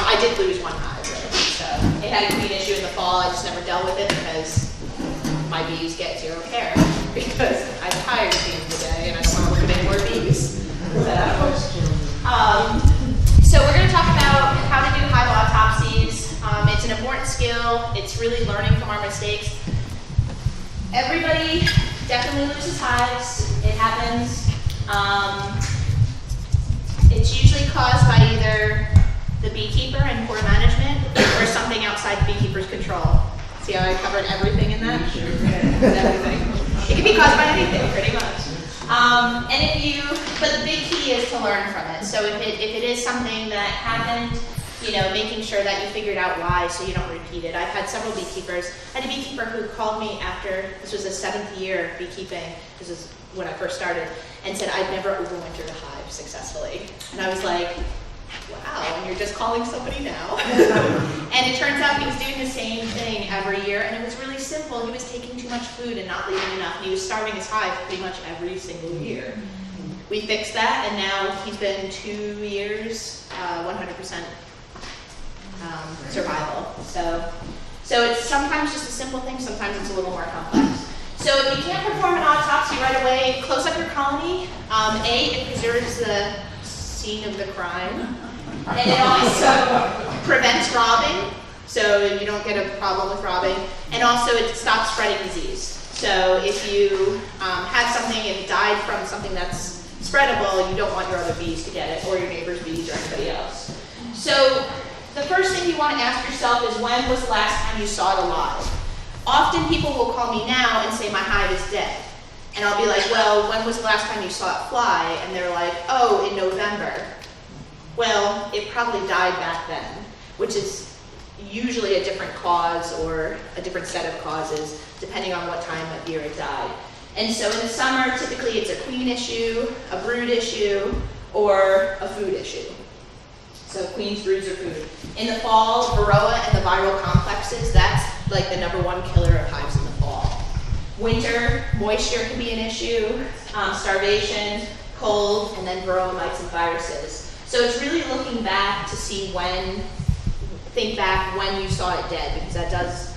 I did lose one hive, though. So it had a queen issue in the fall. I just never dealt with it because my bees get zero care because I'm tired at the end of the day and I don't want to look at any more bees. So we're going to talk about how to do hive autopsies. It's an important skill. It's really learning from our mistakes. Everybody definitely loses hives. It happens. It's usually caused by either the beekeeper and poor management or something outside the beekeeper's control. See how I covered everything in that? Everything. It can be caused by anything, pretty much. But the big key is to learn from it. So if it is something that happened, making sure that you figured out why so you don't repeat it. I've had several beekeepers. I had a beekeeper who called me after, this was a 7th year beekeeping, this is when I first started, and said, I've never overwintered a hive successfully. And I was like, wow, and you're just calling somebody now? And it turns out he was doing the same thing every year, and it was really simple. He was taking too much food and not leaving enough, and he was starving his hive pretty much every single year. We fixed that, and now he's been 2 years, 100% survival. So it's sometimes just a simple thing, sometimes it's a little more complex. So if you can't perform an autopsy right away, close up your colony. It preserves the scene of the crime, and it also prevents robbing, so you don't get a problem with robbing, and also it stops spreading disease. So if you have something and died from something that's spreadable, you don't want your other bees to get it, or your neighbor's bees, or anybody else. So the first thing you want to ask yourself is, when was the last time you saw it alive? Often people will call me now and say, my hive is dead. And I'll be like, well, when was the last time you saw it fly? And they're like, oh, in November. Well, it probably died back then, which is usually a different cause or a different set of causes, depending on what time of year it died. And so in the summer, typically it's a queen issue, a brood issue, or a food issue. So queens, broods, or food. In the fall, varroa and the viral complexes, that's like the #1 killer of hives in the fall. Winter, moisture can be an issue, starvation, cold, and then varroa mites and viruses. So it's really looking back to see think back when you saw it dead, because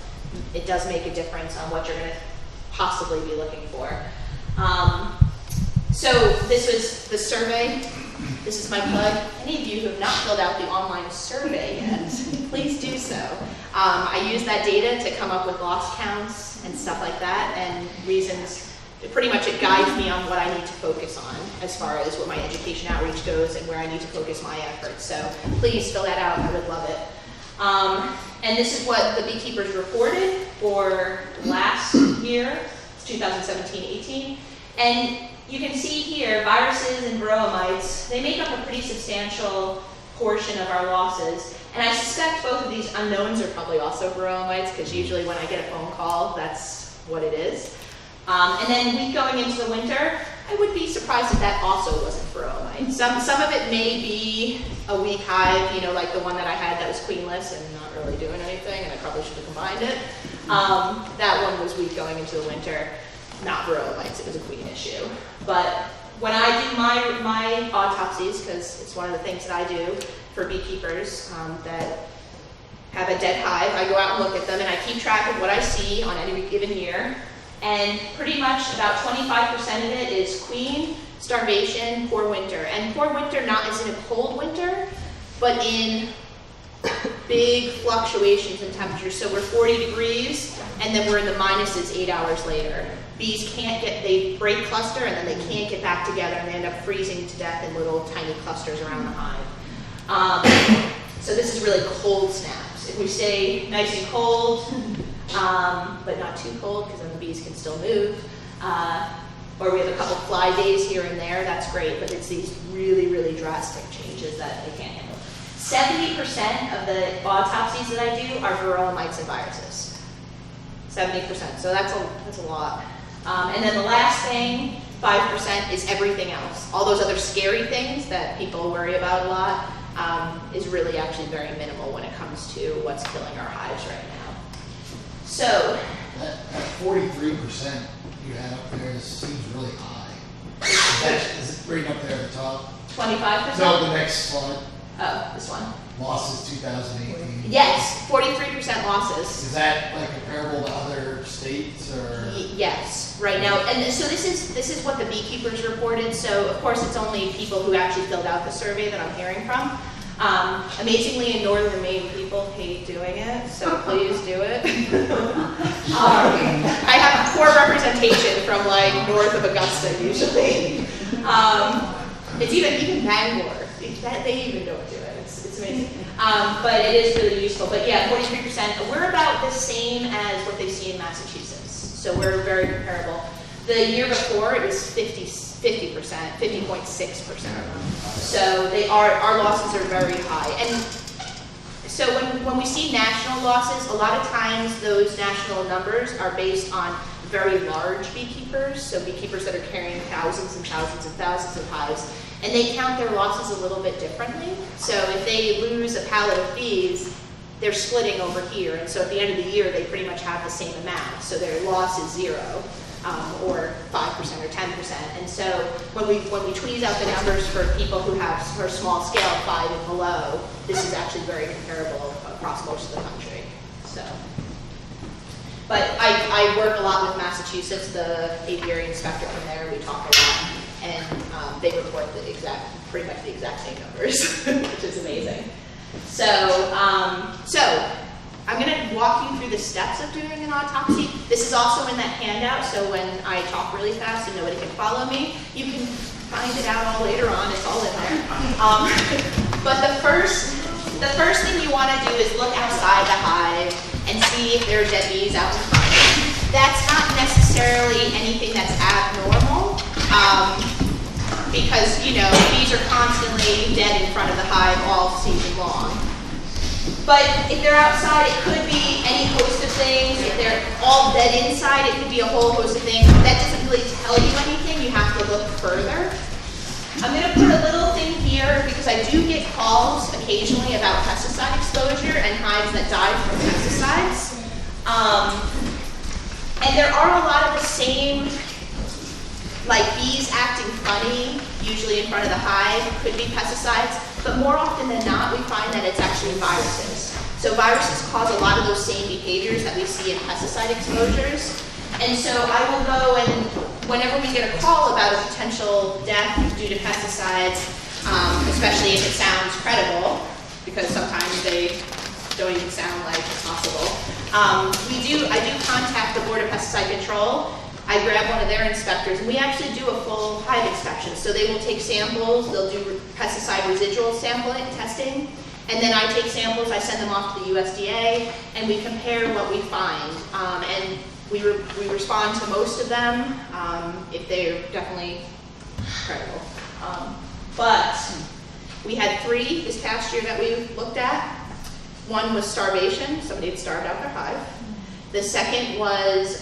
it does make a difference on what you're going to possibly be looking for. So this was the survey. This is my plug. Any of you who have not filled out the online survey yet, please do so. I use that data to come up with loss counts and stuff like that, and reasons. Pretty much it guides me on what I need to focus on as far as what my education outreach goes and where I need to focus my efforts. So please fill that out. I would love it. And this is what the beekeepers reported for last year, 2017-18. And you can see here, viruses and varroa mites, they make up a pretty substantial portion of our losses. And I suspect both of these unknowns are probably also varroa mites, because usually when I get a phone call, that's what it is. And then week going into the winter, I would be surprised if that also wasn't varroa mites. Some of it may be a weak hive, like the one that I had that was queenless and not really doing anything, and I probably should have combined it. That one was weak going into the winter, not varroa mites, it was a queen issue. But when I do my autopsies, because it's one of the things that I do for beekeepers that have a dead hive, I go out and look at them and I keep track of what I see on any given year. And pretty much about 25% of it is queen, starvation, poor winter. And poor winter not as in a cold winter, but in big fluctuations in temperature. So we're 40 degrees, and then we're in the minuses 8 hours later. Bees they break cluster, and then they can't get back together, and they end up freezing to death in little tiny clusters around the hive. So this is really cold snaps. If we stay nice and cold, but not too cold, because then the bees can still move, or we have a couple fly days here and there, that's great, but it's these really, really drastic changes that they can't handle. 70% of the autopsies that I do are varroa mites and viruses. 70%, so that's a lot. And then the last thing, 5%, is everything else. All those other scary things that people worry about a lot is really actually very minimal when it comes to what's killing our hives right now. So that 43% you had up there seems really high. Is it right up there at the top? 25%? No, the next slide. Oh, this one. Losses 2018. Yes, 43% losses. Is that like comparable to other states or? Yes, right now, and so this is what the beekeepers reported. So of course, it's only people who actually filled out the survey that I'm hearing from. Amazingly, in northern Maine, people hate doing it, so please do it. I have poor representation from like north of Augusta usually. It's even Bangor. They even don't do it. It's amazing. But it is really useful. But yeah, 43%. We're about the same as what they see in Massachusetts. So we're very comparable. The year before it was 50%, 50.6%. So our losses are very high. And so when we see national losses, a lot of times those national numbers are based on very large beekeepers, so beekeepers that are carrying thousands and thousands and thousands of hives, and they count their losses a little bit differently. So if they lose a pallet of bees, they're splitting over here, and so at the end of the year, they pretty much have the same amount. So their loss is 0, or 5% or 10%. And so when we tweeze out the numbers for people who have for small scale 5 and below, this is actually very comparable across most of the country. So. But I work a lot with Massachusetts, the aviary inspector from there. We talk a lot, and they report pretty much the exact same numbers, which is amazing. So, I'm going to walk you through the steps of doing an autopsy. This is also in that handout, so when I talk really fast and nobody can follow me, you can find it out all later on. It's all in there. But the first thing you want to do is look outside the hive and see if there are dead bees out in front. That's not necessarily anything that's abnormal, because, you know, bees are constantly dead in front of the hive all season long. But if they're outside, it could be any host of things. If they're all dead inside, it could be a whole host of things. That doesn't really tell you anything. You have to look further. I'm going to put a little thing here because I do get calls occasionally about pesticide exposure and hives that die from pesticides. And there are a lot of the same, like bees acting funny, usually in front of the hive, could be pesticides, but more often than not, we find that it's actually viruses. So viruses cause a lot of those same behaviors that we see in pesticide exposures. And so I will go and whenever we get a call about a potential death due to pesticides, especially if it sounds credible, because sometimes they don't even sound like possible, I do contact the Board of Pesticide Control. I grab one of their inspectors, and we actually do a full hive inspection. So they will take samples, they'll do pesticide residual sampling, testing, and then I take samples, I send them off to the USDA, and we compare what we find. And we respond to most of them if they're definitely credible. But we had 3 this past year that we looked at. One was starvation, somebody had starved out their hive. The second was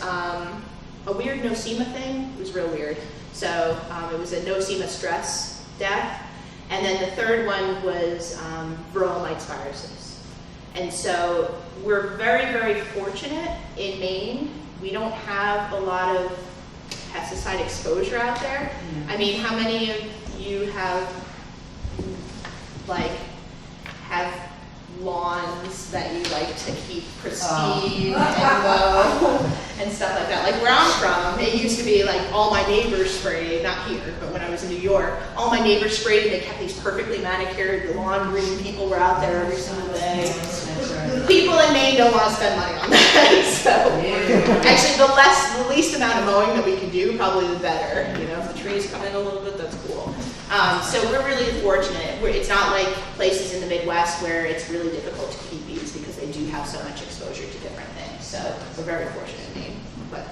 a weird nosema thing. It was real weird. So it was a nosema stress death. And then the third one was varroa mites viruses. And so we're very, very fortunate in Maine. We don't have a lot of pesticide exposure out there. I mean, how many of you have lawns that you like to keep pristine and mow and stuff like that? Like where I'm from, it used to be like all my neighbors sprayed, not here, but when I was in New York, all my neighbors sprayed and they kept these perfectly manicured lawn green people were out there every single day. People in Maine don't want to spend money on that. So actually the least amount of mowing that we can do, probably the better. You know, if the trees come in a little bit, that's cool. So we're really fortunate. It's not like places in the Midwest where it's really difficult to keep bees because they do have so much exposure to different things. So we're very fortunate in Maine. But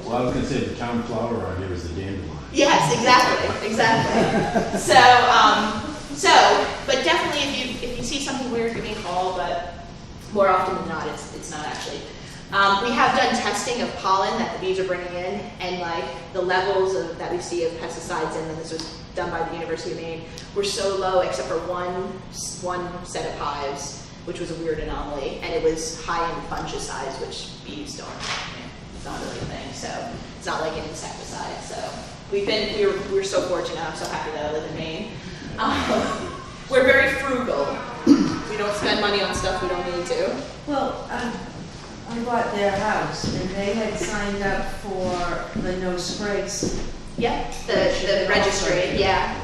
well, I was going to say the town flower around here is the dandelion. yes, exactly. But definitely if you see something weird, give me a call. But more often than not, it's not actually. We have done testing of pollen that the bees are bringing in, and like the levels that we see of pesticides in them. This was done by the University of Maine, were so low except for one set of hives, which was a weird anomaly, and it was high in fungicides, which bees don't. It's not really a thing, so it's not like an insecticide. So we're so fortunate. I'm so happy that I live in Maine. We're very frugal. We don't spend money on stuff we don't need to. Well, I bought their house and they had signed up for the no sprays. Yep, the registry, yeah.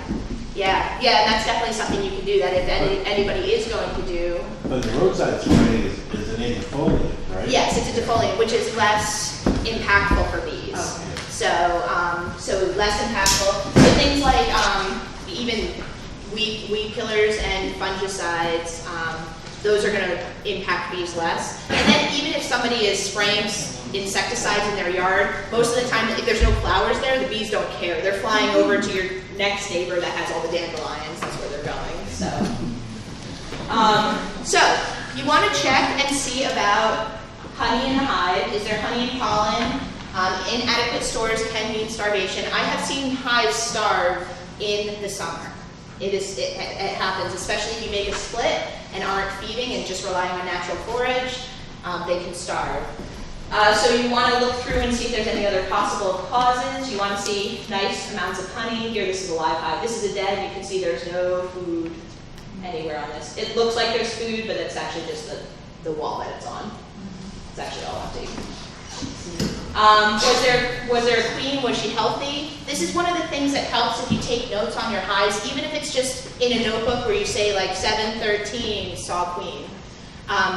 Yeah, and that's definitely something you can do, that if anybody is going to do. But the roadside spray is an defoliant, right? Yes, it's a defoliant, which is less impactful for bees. Okay. So less impactful. So things like even weed killers and fungicides, those are going to impact bees less. And then even if somebody is spraying insecticides in their yard, most of the time if there's no flowers there, the bees don't care. They're flying over to your next neighbor that has all the dandelions. That's where they're going. So you want to check and see about honey in the hive. Is there honey and pollen? Inadequate stores can mean starvation. I have seen hives starve in the summer. It happens, especially if you make a split and aren't feeding and just relying on natural forage, they can starve. So you want to look through and see if there's any other possible causes. You want to see nice amounts of honey. Here, this is a live hive. This is a dead. You can see there's no food anywhere on this. It looks like there's food, but it's actually just the wall that it's on. It's actually all empty. Was there a queen? Was she healthy? This is one of the things that helps if you take notes on your hives, even if it's just in a notebook where you say like 713 saw queen.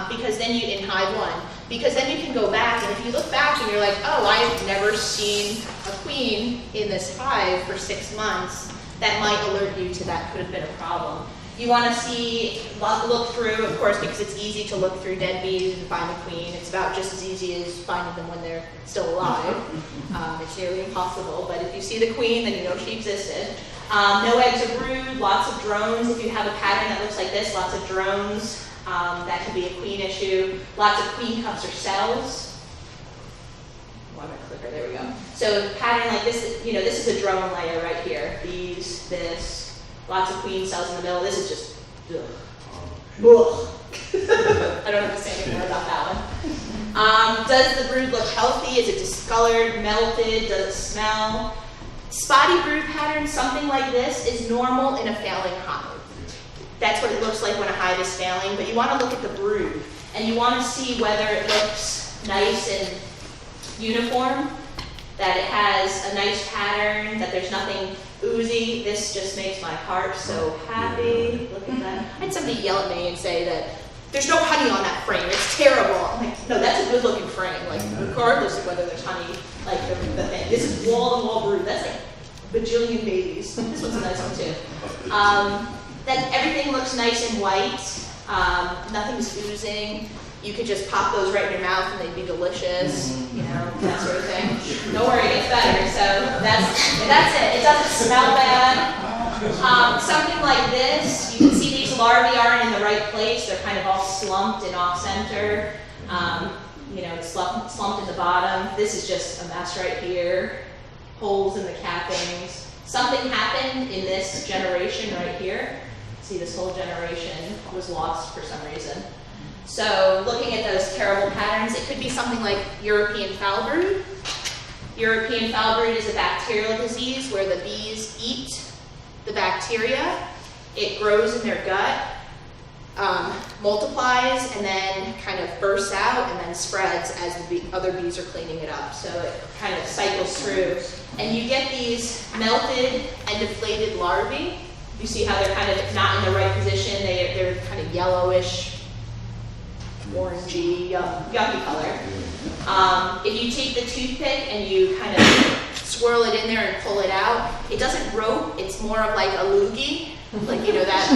Because then you, in hive 1, because then you can go back, and if you look back and you're like, oh, I have never seen a queen in this hive for 6 months, that might alert you to that could have been a problem. You want to look through, of course, because it's easy to look through dead bees and find a queen. It's about just as easy as finding them when they're still alive. It's nearly impossible, but if you see the queen, then you know she existed. No eggs or brood, lots of drones. If you have a pattern that looks like this, lots of drones, that could be a queen issue. Lots of queen cups or cells. One more clicker, there we go. So a pattern like this, you know, this is a drone layer right here. These, this. Lots of queen cells in the middle. This is just, ugh. I don't have to say any more about that one. Does the brood look healthy? Is it discolored, melted? Does it smell? Spotty brood pattern, something like this, is normal in a failing hive. That's what it looks like when a hive is failing, but you want to look at the brood, and you want to see whether it looks nice and uniform, that it has a nice pattern, that there's nothing oozy. This just makes my heart so happy. Look at that. I had somebody yell at me and say that there's no honey on that frame. It's terrible. I'm like, no, that's a good looking frame. Like, regardless of whether there's honey, like the thing. This is wall-to-wall brood. That's like bajillion babies. This one's a nice one too. Then everything looks nice and white. Nothing's oozing. You could just pop those right in your mouth and they'd be delicious, you know, that sort of thing. Don't worry, it gets better. So that's it. It doesn't smell bad. Something like this, you can see these larvae aren't in the right place. They're kind of all slumped and off-center. You know, it's slumped at the bottom. This is just a mess right here. Holes in the cappings. Something happened in this generation right here. See, this whole generation was lost for some reason. So looking at those terrible patterns, it could be something like European foul brood. European foul brood is a bacterial disease where the bees eat the bacteria. It grows in their gut, multiplies, and then kind of bursts out and then spreads as the other bees are cleaning it up. So it kind of cycles through. And you get these melted and deflated larvae. You see how they're kind of not in the right position. They're kind of yellowish, orangey, yucky color. If you take the toothpick and you kind of swirl it in there and pull it out, it doesn't rope, it's more of like a loogie. Like, you know, that.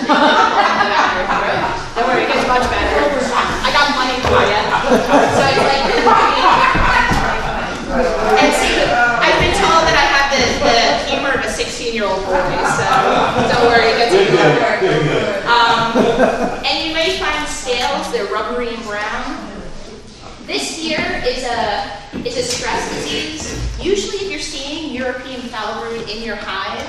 Don't worry, it gets much better. I got money for you. So it's like the and see, I've been told that I have the humor of a 16-year-old boy, so don't worry, it gets even better. And you may find scales, they're rubbery and brown. This here is a stress disease. Usually if you're seeing European foul brood in your hive,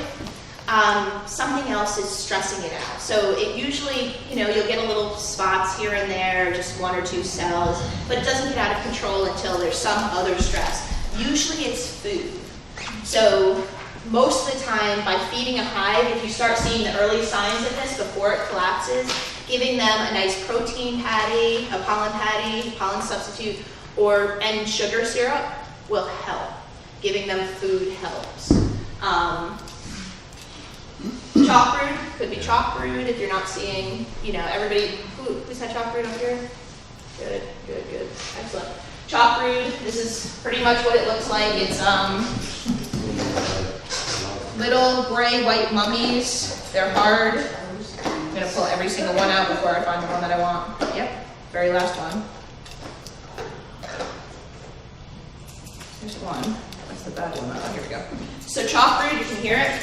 something else is stressing it out. So it usually, you know, you'll get a little spots here and there, just 1 or 2 cells, but it doesn't get out of control until there's some other stress. Usually it's food. So most of the time by feeding a hive, if you start seeing the early signs of this before before it collapses, giving them a nice protein patty, a pollen substitute, and sugar syrup will help. Giving them food helps. Chalk brood, could be chalk brood if you're not seeing, everybody, who's had chalk brood up here? Good, good, good, excellent. Chalk brood, this is pretty much what it looks like. It's little gray white mummies. They're hard. I'm gonna pull every single one out before I find the one that I want. Yep, very last one. Here's one. That's the bad one. Oh, here we go. So chalk brood, you can hear it.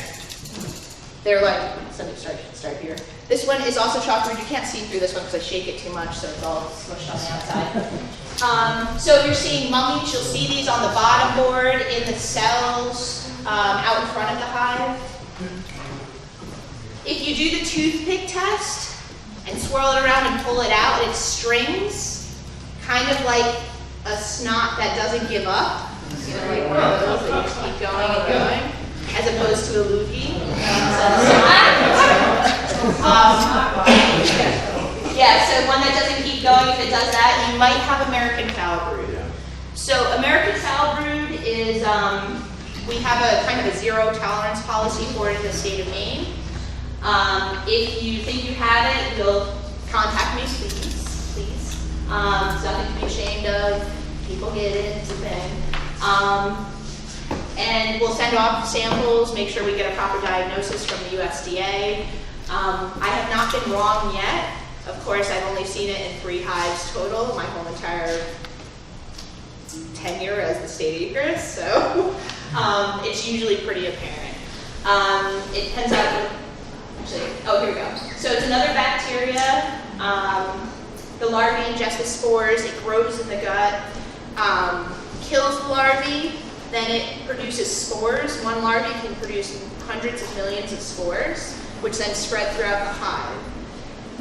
They're like, something start here. This one is also chalk brood. You can't see through this one because I shake it too much, so it's all smushed on the outside. So if you're seeing mummies, you'll see these on the bottom board in the cells out in front of the hive. If you do the toothpick test and swirl it around and pull it out, it strings, kind of like a snot that doesn't give up. Like one of those that you just keep going and going, as opposed to a loogie. Yeah, so one that doesn't keep going, if it does that, you might have American foul brood. So American foul brood is, we have a kind of a zero tolerance policy for it in the state of Maine. If you think you have it, you'll contact me, please. It's nothing to be ashamed of. People get it, it's a thing. And we'll send off samples, make sure we get a proper diagnosis from the USDA. I have not been wrong yet. Of course, I've only seen it in 3 hives total, my whole entire tenure as the state apiarist, so it's usually pretty apparent. It depends on, actually, oh, here we go. So it's another bacteria. The larvae ingest the spores, it grows in the gut, kills the larvae, then it produces spores. One larvae can produce hundreds of millions of spores, which then spread throughout the hive.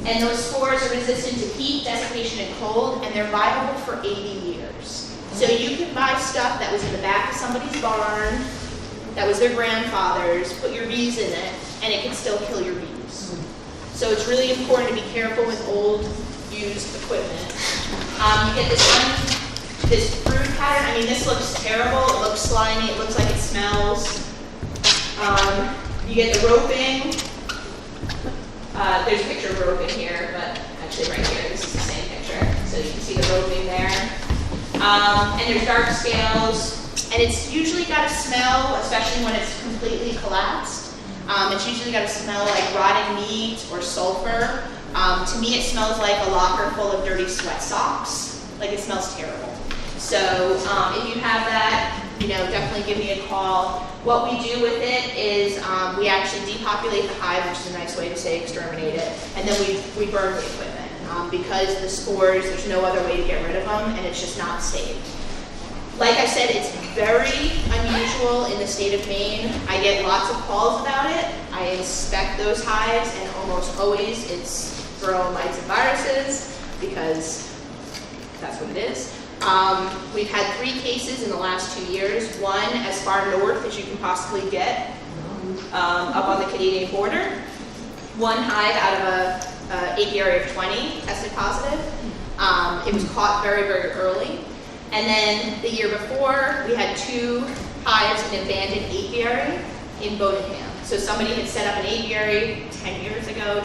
And those spores are resistant to heat, desiccation, and cold, and they're viable for 80 years. So you can buy stuff that was in the back of somebody's barn, that was their grandfather's, put your bees in it, and it can still kill your bees. So it's really important to be careful with old, used equipment. You get this brood pattern. I mean, this looks terrible. It looks slimy. It looks like it smells. You get the roping. There's a picture of roping here, but actually right here, this is the same picture. So you can see the roping there. And there's dark scales. And it's usually got a smell, especially when it's completely collapsed. It's usually got a smell like rotting meat or sulfur. To me, it smells like a locker full of dirty sweat socks. Like, it smells terrible. So if you have that, definitely give me a call. What we do with it is we actually depopulate the hive, which is a nice way to say exterminate it, and then we burn the equipment. Because the spores, there's no other way to get rid of them, and it's just not safe. Like I said, it's very unusual in the state of Maine. I get lots of calls about it. I inspect those hives, and almost always it's varroa mites and viruses, because that's what it is. We've had 3 cases in the last 2 years, one as far north as you can possibly get, up on the Canadian border. One hive out of an apiary of 20 tested positive. It was caught very, very early. And then the year before, we had 2 hives in an abandoned apiary in Bodenham. So somebody had set up an apiary 10 years ago,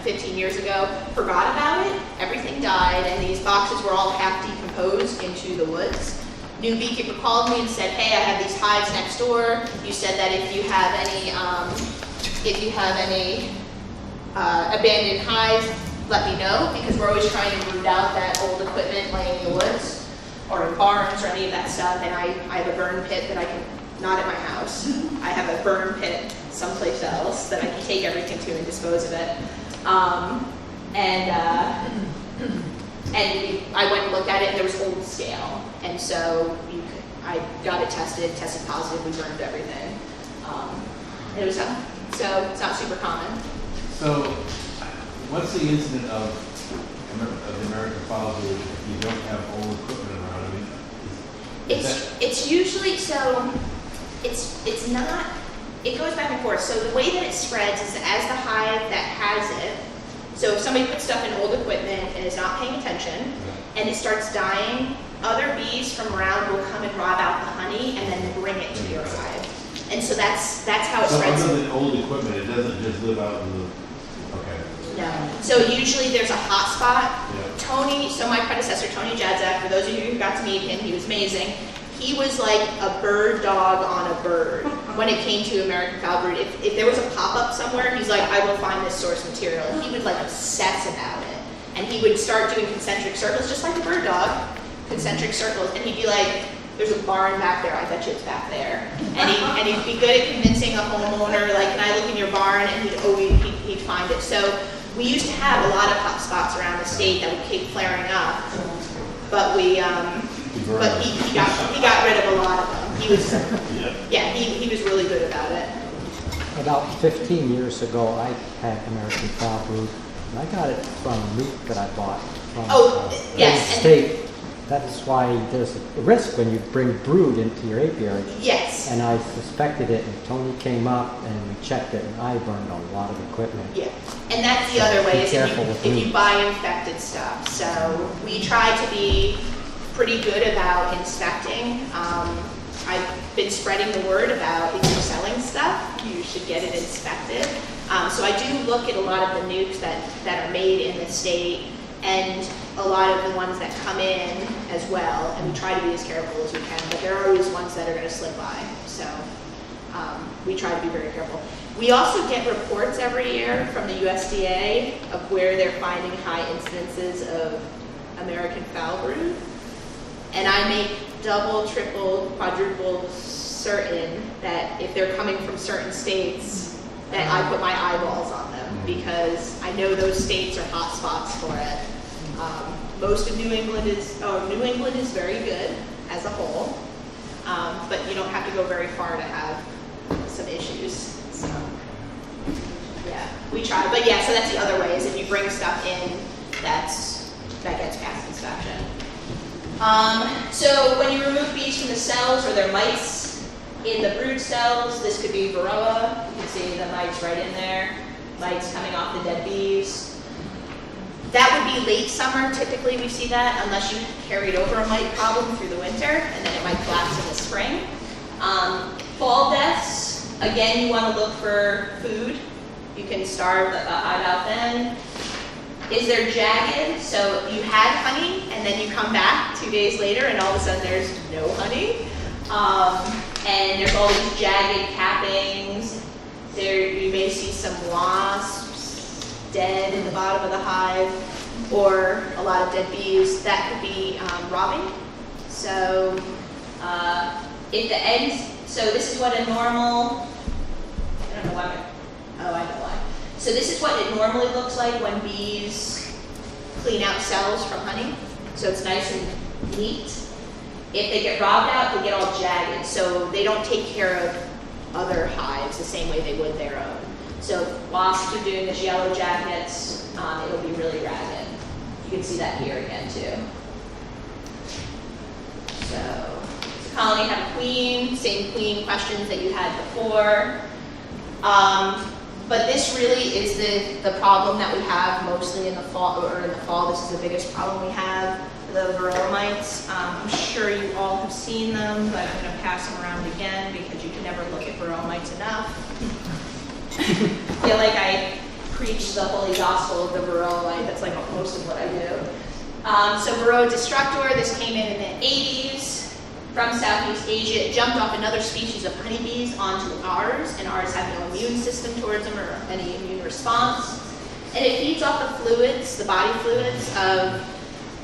15 years ago, forgot about it, everything died, and these boxes were all half decomposed into the woods. New beekeeper called me and said, hey, I have these hives next door. You said that if you have any abandoned hives, let me know, because we're always trying to root out that old equipment laying in the woods or in barns or any of that stuff. And I have a burn pit that I can, not at my house, I have a burn pit someplace else that I can take everything to and dispose of it. I went and looked at it, and there was old scale. And so I got it tested positive, we burned everything. It was so it's not super common. So, what's the incident of the American foul brood if you don't have old equipment around? I mean, it's usually so. It's not It goes back and forth. So the way that it spreads is as the hive that has it, so if somebody puts stuff in old equipment and is not paying attention, and it starts dying, other bees from around will come and rob out the honey and then bring it to your hive. And so that's how it So spreads. other than old equipment, it doesn't just live out in the, okay. No. So usually there's a hot spot. Yeah. Tony, so my predecessor, Tony Jadzak, for those of you who got to meet him, he was amazing. He was like a bird dog on a bird when it came to American foul brood. If there was a pop-up somewhere, he's like, I will find this source material. He would like obsess about it. And he would start doing concentric circles, just like a bird dog, concentric circles. And he'd be like, there's a barn back there, I bet you it's back there. And he'd be good at convincing a homeowner, like, can I look in your barn? And he'd find it. So we used to have a lot of hot spots around the state that would keep flaring up. But he got rid of a lot of them. He was, he was really good about it. About 15 years ago, I had American foul brood, and I got it from meat that I bought from yes, the state. That's why there's a risk when you bring brood into your apiary. Yes. And I suspected it, and Tony came up and we checked it, and I burned a lot of equipment. Yeah, and that's the other way, is careful with if meat. you buy infected stuff. So we try to be pretty good about inspecting. I've been spreading the word about if you're selling stuff, you should get it inspected. So I do look at a lot of the nukes that are made in the state, and a lot of the ones that come in as well, and we try to be as careful as we can, but there are always ones that are going to slip by. So we try to be very careful. We also get reports every year from the USDA of where they're finding high incidences of American foul brood. And I make double, triple, quadruple certain that if they're coming from certain states, that I put my eyeballs on them, because I know those states are hot spots for it. Most of New England is very good as a whole, but you don't have to go very far to have some issues. So, yeah, we try. But yeah, so that's the other way, is if you bring stuff in that gets past inspection. So when you remove bees from the cells or their mites in the brood cells, this could be varroa. You can see the mites right in there, mites coming off the dead bees. That would be late summer, typically we see that, unless you carried over a mite problem through the winter, and then it might collapse in the spring. Fall deaths, again, you want to look for food. You can starve the hive out then. Is there jagged? So you had honey, and then you come back 2 days later, and all of a sudden there's no honey. And there's all these jagged cappings. There, you may see some wasps dead in the bottom of the hive, or a lot of dead bees. That could be robbing. So if the eggs, so this is what a normal, I don't know why, oh, I know why. So this is what it normally looks like when bees clean out cells from honey. So it's nice and neat. If they get robbed out, they get all jagged. So they don't take care of other hives the same way they would their own. So if wasps are doing this yellow jackets, it'll be really ragged. You can see that here again too. So the colony had a queen, same queen questions that you had before. But this really is the problem that we have mostly in the fall, this is the biggest problem we have, the varroa mites. I'm sure you all have seen them, but I'm going to pass them around again because you can never look at varroa mites enough. I feel like I preach the holy gospel of the varroa mite. That's like most of what I do. So varroa destructor, this came in the 80s. From Southeast Asia. It jumped off another species of honeybees onto ours, and ours have no immune system towards them or any immune response. And it feeds off the fluids, the body fluids of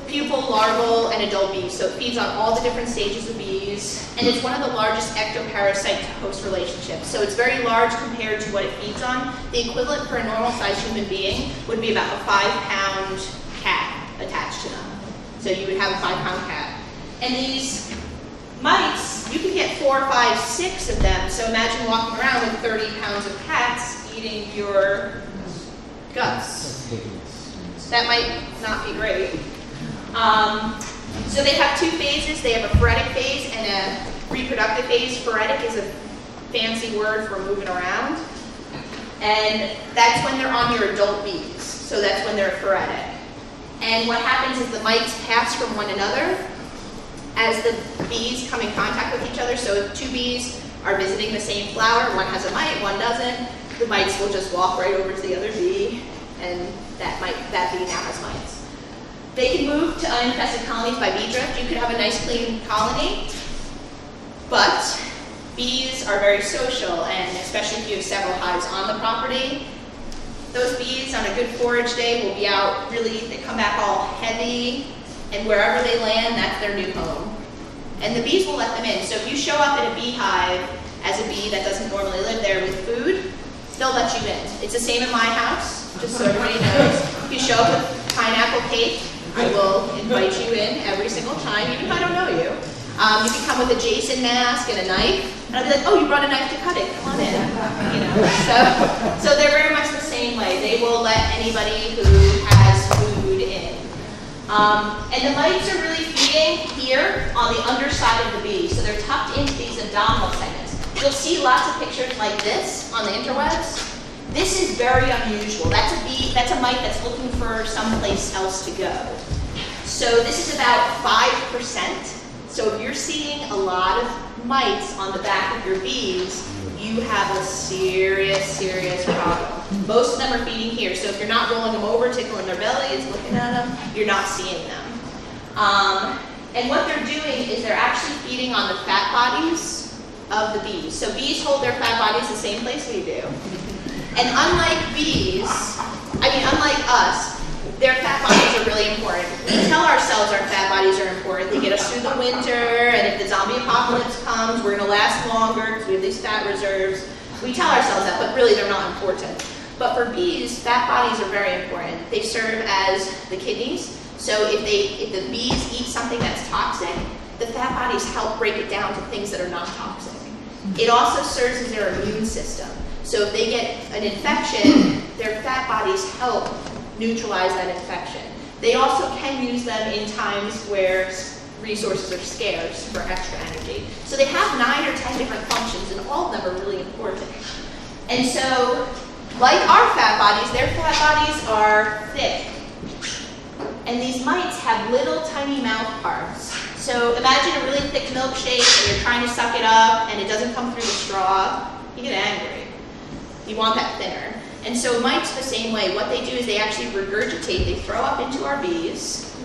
pupal, larval, and adult bees. So it feeds on all the different stages of bees, and it's one of the largest ectoparasite to host relationships. So it's very large compared to what it feeds on. The equivalent for a normal-sized human being would be about a 5-pound cat attached to them. So you would have a 5-pound cat. And these mites, you can get 4, 5, 6 of them. So imagine walking around with 30 pounds of cats eating your guts. That might not be great. So they have 2 phases. They have a phoretic phase and a reproductive phase. Phoretic is fancy word for moving around. And that's when they're on your adult bees. So that's when they're phoretic. And what happens is the mites pass from one another as the bees come in contact with each other. So if two bees are visiting the same flower, one has a mite, one doesn't, the mites will just walk right over to the other bee, and that bee now has mites. They can move to uninfested colonies by bee drift. You could have a nice clean colony, but bees are very social, and especially if you have several hives on the property, those bees on a good forage day will be out really, they come back all heavy, and wherever they land, that's their new home. And the bees will let them in. So if you show up in a beehive as a bee that doesn't normally live there with food, they'll let you in. It's the same in my house, just so everybody knows. If you show up with pineapple cake, I will invite you in every single time, even if I don't know you. You can come with a Jason mask and a knife, and I'll be like, oh, you brought a knife to cut it, come on in. You know, so they're very much the same way. They will let anybody who has food in. And the mites are really feeding here on the underside of the bee, so they're tucked into these abdominal segments. You'll see lots of pictures like this on the interwebs. This is very unusual. That's a mite that's looking for someplace else to go. So this is about 5%. So if you're seeing a lot of mites on the back of your bees, you have a serious, serious problem. Most of them are feeding here. So if you're not rolling them over, tickling their bellies, looking at them, you're not seeing them. And what they're doing is they're actually feeding on the fat bodies of the bees. So bees hold their fat bodies the same place we do. And unlike us, their fat bodies are really important. We tell ourselves our fat bodies are important. They get us through the winter, and if the zombie apocalypse comes, we're gonna last longer because we have these fat reserves. We tell ourselves that, but really they're not important. But for bees, fat bodies are very important. They serve as the kidneys. So if the bees eat something that's toxic, the fat bodies help break it down to things that are not toxic. It also serves as their immune system. So if they get an infection, their fat bodies help neutralize that infection. They also can use them in times where resources are scarce for extra energy. So they have 9 or 10 different functions, and all of them are really important. And so, like our fat bodies, their fat bodies are thick. And these mites have little tiny mouth parts. So imagine a really thick milkshake and you're trying to suck it up and it doesn't come through the straw. You get angry. You want that thinner. And so mites the same way. What they do is they actually regurgitate. They throw up into our bees.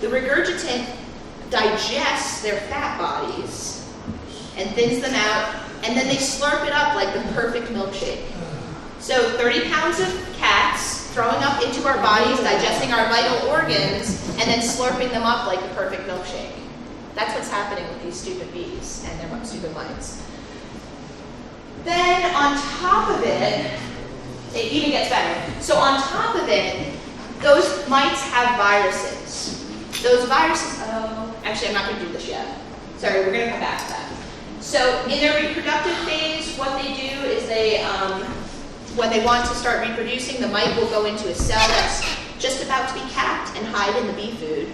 The regurgitant digests their fat bodies and thins them out, and then they slurp it up like the perfect milkshake. So 30 pounds of cats throwing up into our bodies, digesting our vital organs, and then slurping them up like the perfect milkshake. That's what's happening with these stupid bees and their stupid mites. Then on top of it even gets better. So on top of it, those mites have viruses. Those viruses, actually I'm not gonna do this yet. Sorry, we're gonna come back to that. So in their reproductive phase, what they do is they, when they want to start reproducing, the mite will go into a cell that's just about to be capped and hide in the bee food.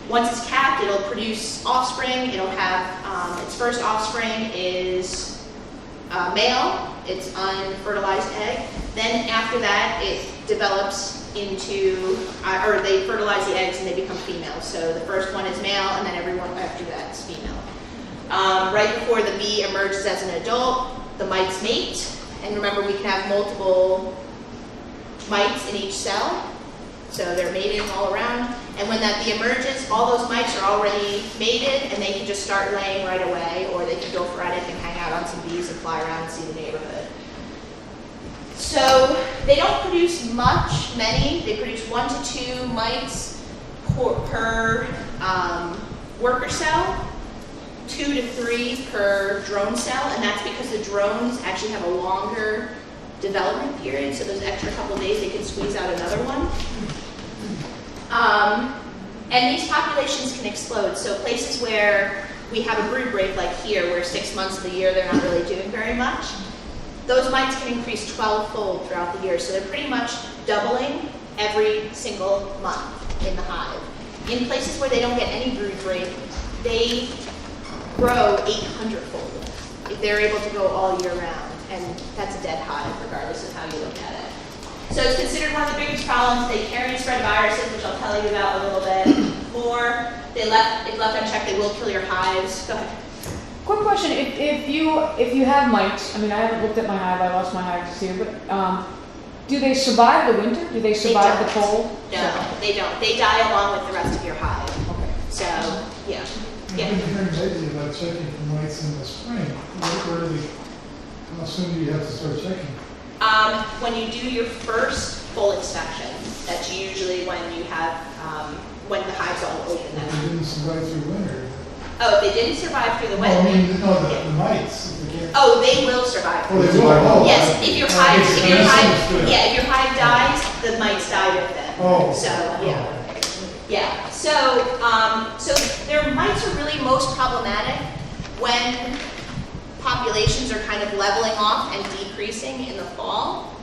Once it's capped, it'll produce offspring. It'll have, its first offspring is male. It's unfertilized egg. Then after that, it develops into, or they fertilize the eggs and they become female. So the first one is male, and then everyone after that is female. Right before the bee emerges as an adult, the mites mate. And remember, we can have multiple mites in each cell. So they're mating all around. And when that bee emerges, all those mites are already mated, and they can just start laying right away, or they can go phoretic and hang out on some bees and fly around and see the neighborhood. So they don't produce many. They produce 1 to 2 mites per worker cell, 2 to 3 per drone cell, and that's because the drones actually have a longer development period, so those extra couple days they can squeeze out another one. And these populations can explode. So places where we have a brood break, like here, where 6 months of the year they're not really doing very much, those mites can increase 12-fold throughout the year. So they're pretty much doubling every single month in the hive. In places where they don't get any brood break, they grow 800-fold. if they're able to go all year round, and that's a dead hive regardless of how you look at it. So it's considered one of the biggest problems. They carry and spread viruses, which I'll tell you about a little bit more. If left unchecked, they will kill your hives. Go ahead. Quick question, if you have mites, I mean, I haven't looked at my hive, I lost my hive this year, but do they survive the winter? Do they survive the cold? No, they don't. They die along with the rest of your hive. Okay. So, yeah. I've been hearing lately about checking for mites in the spring. How soon do you have to start checking? When you do your first full inspection, that's usually when you have, when the hive's all open. If they didn't survive through winter. Oh, if they didn't survive through the No, I winter. mean, no, the mites. If they can't. Oh, they will survive. Oh, they will. Oh, Yes, if your hive, okay, yeah, if your hive dies, the mites die with it. Oh. So, yeah. Yeah, so their mites are really most problematic when populations are kind of leveling off and decreasing in the fall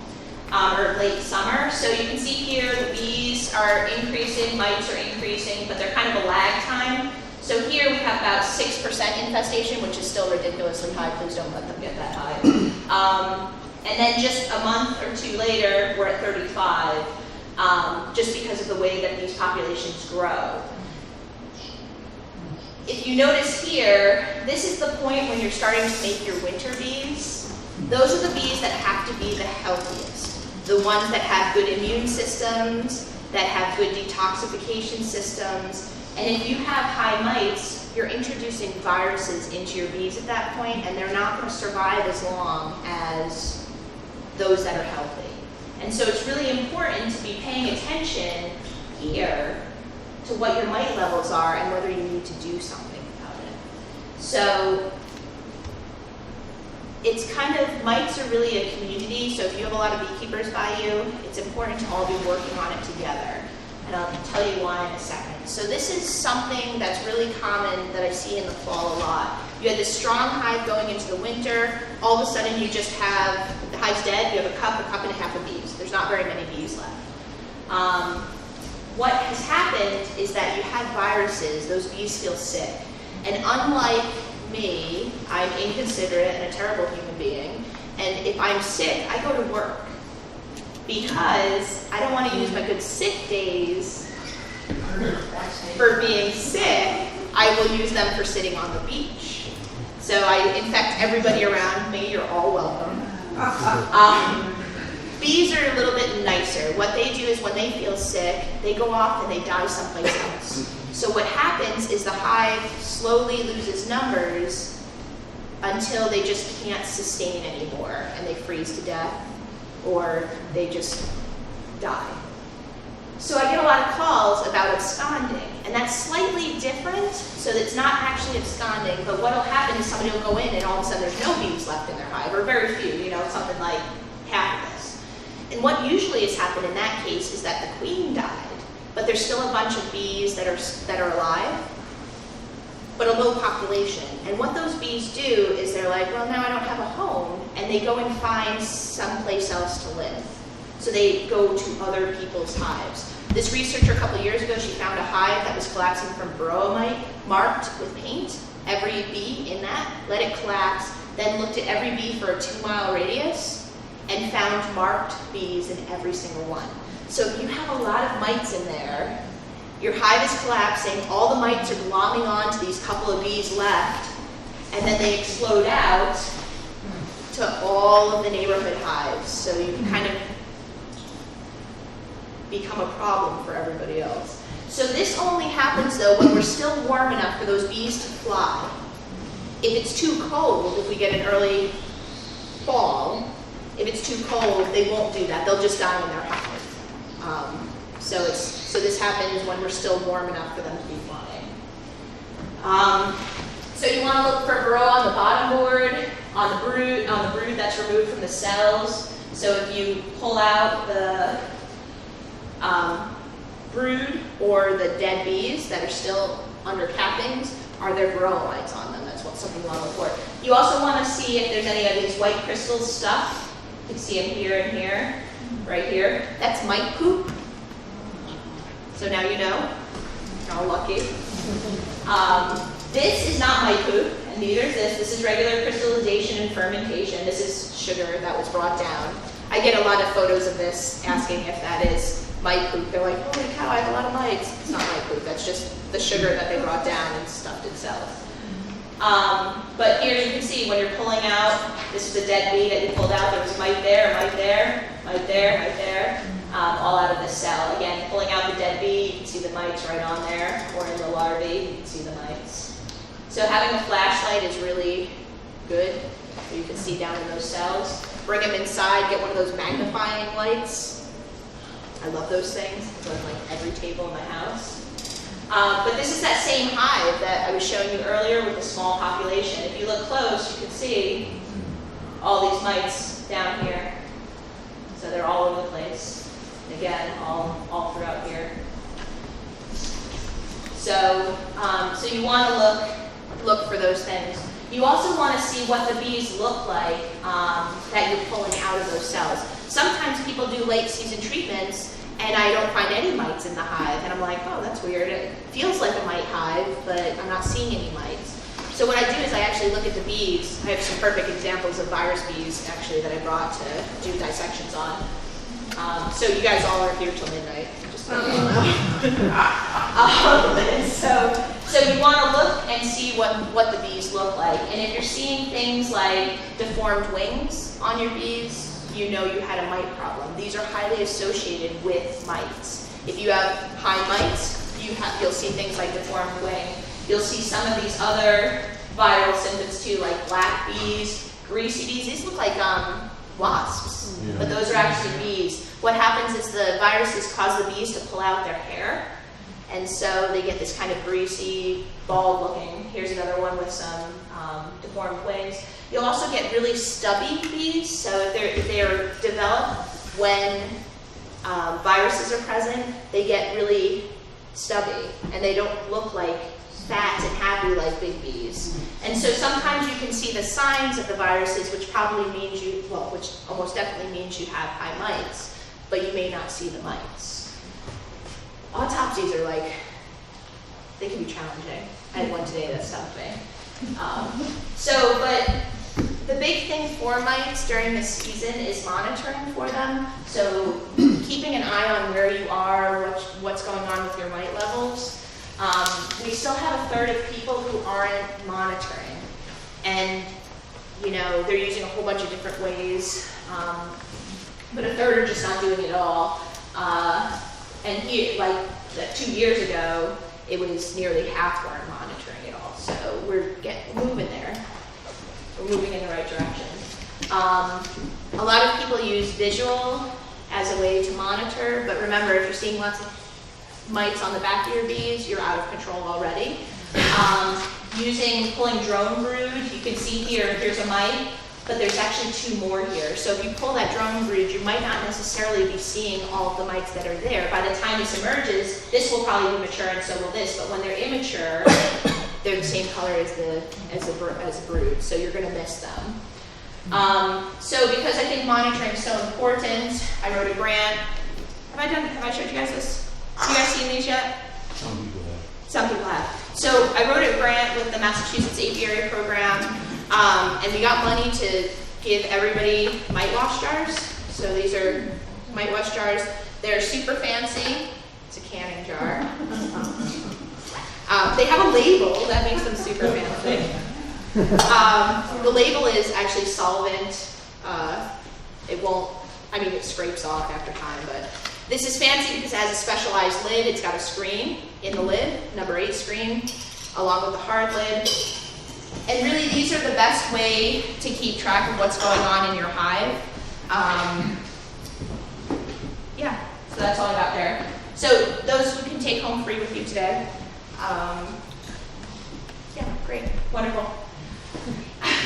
or late summer. So you can see here the bees are increasing, mites are increasing, but they're kind of a lag time. So here we have about 6% infestation, which is still ridiculously high. Please don't let them get that high. And then just a month or two later, we're at 35, just because of the way that these populations grow. If you notice here, this is the point when you're starting to make your winter bees. Those are the bees that have to be the healthiest. The ones that have good immune systems, that have good detoxification systems. And if you have high mites, you're introducing viruses into your bees at that point, and they're not going to survive as long as those that are healthy. And so it's really important to be paying attention here to what your mite levels are and whether you need to do something about it. So it's kind of, mites are really a community, so if you have a lot of beekeepers by you, it's important to all be working on it together. And I'll tell you why in a second. So this is something that's really common that I see in the fall a lot. You had this strong hive going into the winter, all of a sudden you just have, the hive's dead, you have a cup and a half of bees. There's not very many bees left. What has happened is that you have viruses, those bees feel sick. And unlike me, I'm inconsiderate and a terrible human being, and if I'm sick, I go to work. Because I don't want to use my good sick days for being sick, I will use them for sitting on the beach. So I infect everybody around me, you're all welcome. Bees are a little bit nicer. What they do is when they feel sick, they go off and they die someplace else. So what happens is the hive slowly loses numbers until they just can't sustain anymore and they freeze to death or they just die. So I get a lot of calls about absconding, and that's slightly different, so that it's not actually absconding, but what will happen is somebody will go in and all of a sudden there's no bees left in their hive, or very few, you know, something like half of this. And what usually has happened in that case is that the queen died, but there's still a bunch of bees that are alive, but a low population. And what those bees do is they're like, well, now I don't have a home, and they go and find someplace else to live. So they go to other people's hives. This researcher a couple of years ago, she found a hive that was collapsing from varroa mite, marked with paint, every bee in that, let it collapse, then looked at every bee for a 2-mile radius, and found marked bees in every single one. So if you have a lot of mites in there, your hive is collapsing, all the mites are glomming on to these couple of bees left, and then they explode out to all of the neighborhood hives. So you can kind of become a problem for everybody else. So this only happens though when we're still warm enough for those bees to fly. If it's too cold, if we get an early fall, if it's too cold, they won't do that. They'll just die in their hive. So this happens when we're still warm enough for them to be flying. So you want to look for varroa on the bottom board, on the brood that's removed from the cells. So if you pull out the brood or the dead bees that are still under cappings, are there varroa mites on them? That's something you want to look for. You also want to see if there's any of these white crystals stuff. You can see them here and here, right here. That's mite poop. So now you know. You're all lucky. This is not mite poop, and neither is this. This is regular crystallization and fermentation. This is sugar that was brought down. I get a lot of photos of this asking if that is mite poop. They're like, holy cow, I have a lot of mites. It's not mite poop. That's just the sugar that they brought down and stuffed itself. But here you can see when you're pulling out, this is a dead bee that you pulled out. There was mite there, mite there, mite there, mite there, all out of this cell. Again, pulling out the dead bee, you can see the mites right on there, or in the larvae, you can see the mites. So having a flashlight is really good, so you can see down in those cells. Bring them inside, get one of those magnifying lights. I love those things. They're on like every table in my house. But this is that same hive that I was showing you earlier with the small population. If you look close, you can see all these mites down here. So they're all over the place. And again, all throughout here. So, so you want to look for those things. You also want to see what the bees look like that you're pulling out of those cells. Sometimes people do late season treatments and I don't find any mites in the hive. And I'm like, oh, that's weird. It feels like a mite hive, but I'm not seeing any mites. So what I do is I actually look at the bees. I have some perfect examples of virus bees, actually, that I brought to do dissections on. So you guys all are here till midnight, just so you know. So you want to look and see what the bees look like. And if you're seeing things like deformed wings on your bees, you know you had a mite problem. These are highly associated with mites. If you have high mites, you'll see things like deformed wing. You'll see some of these other viral symptoms too, like black bees, greasy bees. These look like wasps, but those are actually bees. What happens is the viruses cause the bees to pull out their hair, and so they get this kind of greasy, bald looking. Here's another one with some deformed wings. You'll also get really stubby bees. So if they're developed when viruses are present, they get really stubby, and they don't look like fat and happy like big bees. And so sometimes you can see the signs of the viruses, which probably means which almost definitely means you have high mites, but you may not see the mites. Autopsies are like, they can be challenging. I had one today that stumped me. But the big thing for mites during this season is monitoring for them. So keeping an eye on where you are, what's going on with your mite levels. We still have a third of people who aren't monitoring. And, they're using a whole bunch of different ways. But a third are just not doing it at all. And here, 2 years ago, it was nearly half weren't monitoring at all. So we're moving there. We're moving in the right direction. A lot of people use visual as a way to monitor, but remember, if you're seeing lots of mites on the back of your bees, you're out of control already. Pulling drone brood, you can see here's a mite, but there's actually 2 more here. So if you pull that drone brood, you might not necessarily be seeing all of the mites that are there. By the time this emerges, this will probably be mature and so will this, but when they're immature, they're the same color as a brood, so you're going to miss them. So because I think monitoring is so important, I wrote a grant. Have I showed you guys this? Have you guys seen these yet? Some people have. Some people have. So I wrote a grant with the Massachusetts Apiary Program, and we got money to give everybody mite wash jars. So these are mite wash jars. They're super fancy. It's a canning jar. They have a label that makes them super fancy. The label is actually solvent. It scrapes off after time, but this is fancy because it has a specialized lid. It's got a screen in the lid, number 8 screen, along with the hard lid. And really, these are the best way to keep track of what's going on in your hive. So that's all I got there. So those we can take home free with you today. Great, wonderful.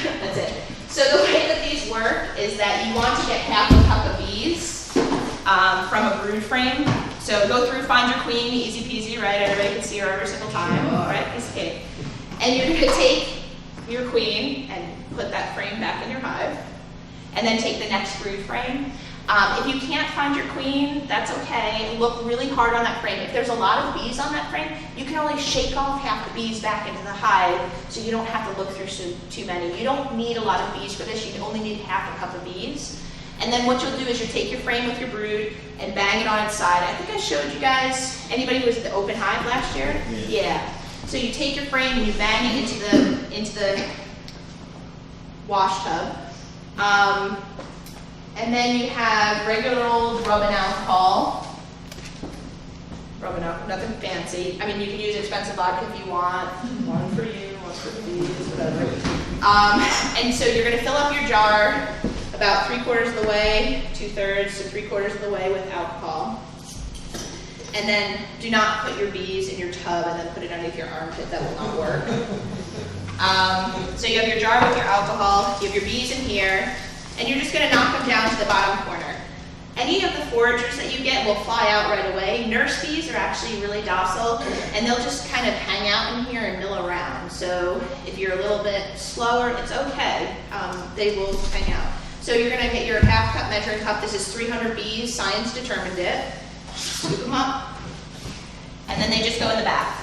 That's it. So the way that these work is that you want to get half a cup of bees from a brood frame. So go through, find your queen, easy peasy, right? Everybody can see her every single time, right? Piece of cake. And you're going to take your queen and put that frame back in your hive, and then take the next brood frame. If you can't find your queen, that's okay. Look really hard on that frame. If there's a lot of bees on that frame, you can only shake off half the bees back into the hive, so you don't have to look through too many. You don't need a lot of bees for this. You only need half a cup of bees. And then what you'll do is you take your frame with your brood and bang it on its side. I think I showed you guys, anybody who was at the open hive last year? Yeah. So you take your frame and you bang it into the wash tub. And then you have regular old rubbing alcohol. Rubbing alcohol, nothing fancy. I mean, you can use expensive vodka if you want. One for you, one for the bees, whatever. And so you're gonna fill up your jar about 3/4 of the way, 2/3 to 3/4 of the way with alcohol. And then do not put your bees in your tub and then put it underneath your armpit. That will not work. So you have your jar with your alcohol, you have your bees in here, and you're just gonna knock them down to the bottom corner. Any of the foragers that you get will fly out right away. Nurse bees are actually really docile, and they'll just kind of hang out in here and mill around. So if you're a little bit slower, it's okay. They will hang out. So you're gonna get your half-cup measuring cup. This is 300 bees, science determined it. Scoop them up, and then they just go in the bath.